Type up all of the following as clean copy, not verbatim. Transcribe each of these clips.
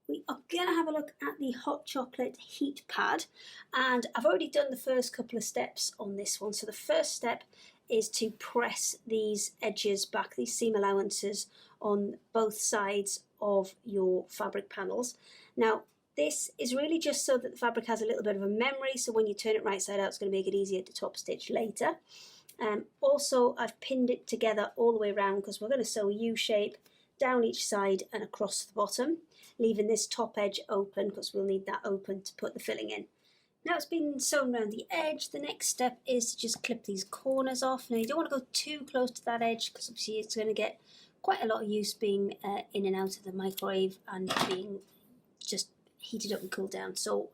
we are going to have a look at the hot chocolate heat pad, and I've already done the first couple of steps on this one. So the first step is to press these edges back, these seam allowances on both sides of your fabric panels. Now this is really just so that the fabric has a little bit of a memory, so when you turn it right side out it's going to make it easier to top stitch later. Also I've pinned it together all the way around because we're going to sew a U shape down each side and across the bottom, leaving this top edge open because we'll need that open to put the filling in. Now it's been sewn around the edge, the next step is to just clip these corners off. Now you don't want to go too close to that edge because obviously it's going to get quite a lot of use being in and out of the microwave and being just heated up and cooled down. So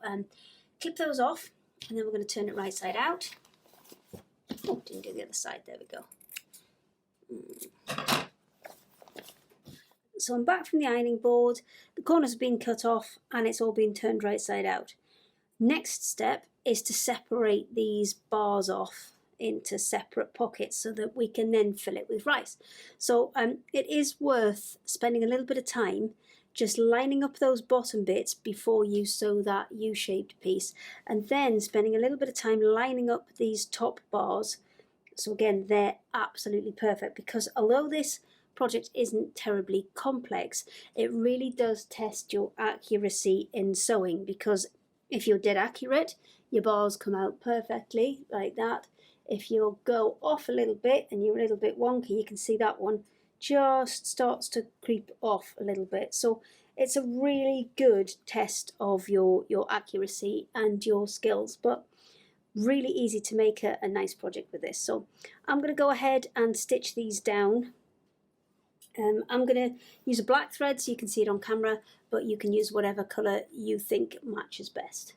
clip those off, and then we're going to turn it right side out. Oh, didn't do the other side, there we go. So I'm back from the ironing board, the corners have been cut off and it's all been turned right side out. Next step is to separate these bars off into separate pockets so that we can then fill it with rice. So it is worth spending a little bit of time just lining up those bottom bits before you sew that U-shaped piece, and then spending a little bit of time lining up these top bars. So again, they're absolutely perfect, because although this project isn't terribly complex, it really does test your accuracy in sewing, because if you're dead accurate, your bars come out perfectly like that. If you go off a little bit and you're a little bit wonky, you can see that one just starts to creep off a little bit. So it's a really good test of your accuracy and your skills, but really easy to make a nice project with this. So I'm going to go ahead and stitch these down. I'm going to use a black thread so you can see it on camera, but you can use whatever colour you think matches best.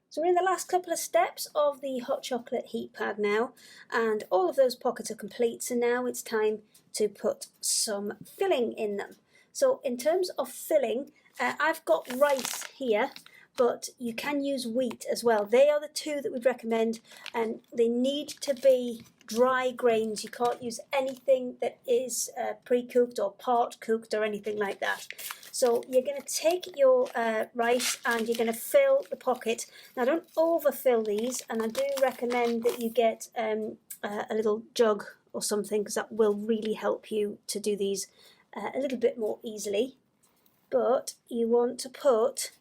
So we're in the last couple of steps of the hot chocolate heat pad now, and all of those pockets are complete, so now it's time to put some filling in them. So in terms of filling, I've got rice here, but you can use wheat as well. They are the two that we'd recommend, and they need to be dry grains. You can't use anything that is pre-cooked or part cooked or anything like that. So you're going to take your rice and you're going to fill the pocket. Now don't overfill these, and I do recommend that you get a little jug or something, because that will really help you to do these a little bit more easily. But you want to put,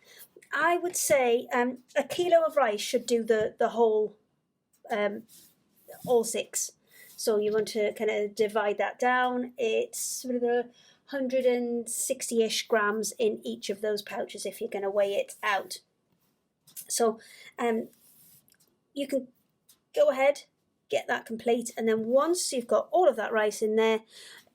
I would say, a kilo of rice should do the whole, all 6. So you want to kind of divide that down. It's sort of a 160-ish grams in each of those pouches if you're going to weigh it out. So you can go ahead, get that complete, and then once you've got all of that rice in there,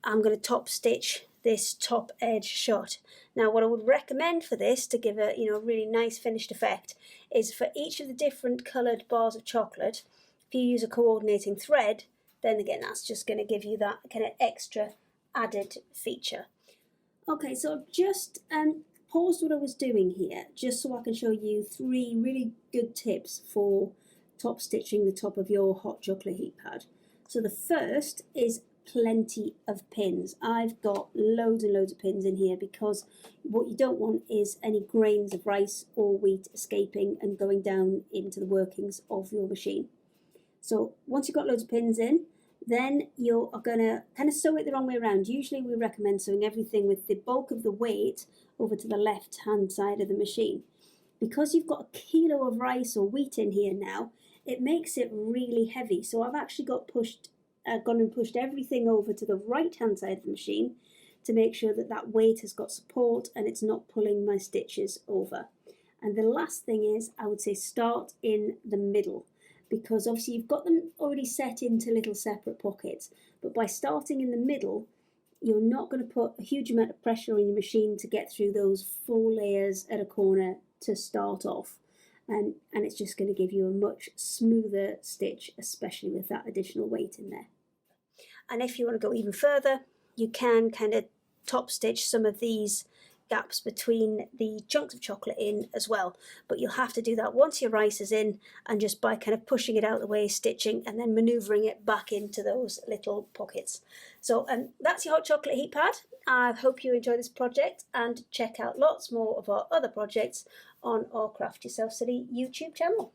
I'm going to top stitch this top edge shut. Now what I would recommend for this, to give a really nice finished effect, is for each of the different coloured bars of chocolate, if you use a coordinating thread, then again that's just going to give you that kind of extra added feature. Okay, so I've just paused what I was doing here just so I can show you 3 really good tips for top stitching the top of your hot chocolate heat pad. So the first is plenty of pins. I've got loads and loads of pins in here, because what you don't want is any grains of rice or wheat escaping and going down into the workings of your machine. So once you've got loads of pins in, then you are going to kind of sew it the wrong way around. Usually we recommend sewing everything with the bulk of the weight over to the left hand side of the machine. Because you've got a kilo of rice or wheat in here now, it makes it really heavy. So I've actually gone and pushed everything over to the right hand side of the machine to make sure that that weight has got support and it's not pulling my stitches over. And the last thing is, I would say start in the middle, because obviously you've got them already set into little separate pockets, but by starting in the middle, you're not going to put a huge amount of pressure on your machine to get through those 4 layers at a corner to start off. And it's just going to give you a much smoother stitch, especially with that additional weight in there. And if you want to go even further, you can kind of top stitch some of these gaps between the chunks of chocolate in as well, but you'll have to do that once your rice is in, and just by kind of pushing it out of the way, stitching, and then manoeuvring it back into those little pockets. So that's your hot chocolate heat pad. I hope you enjoy this project, and check out lots more of our other projects on our Craft Yourself Silly YouTube channel.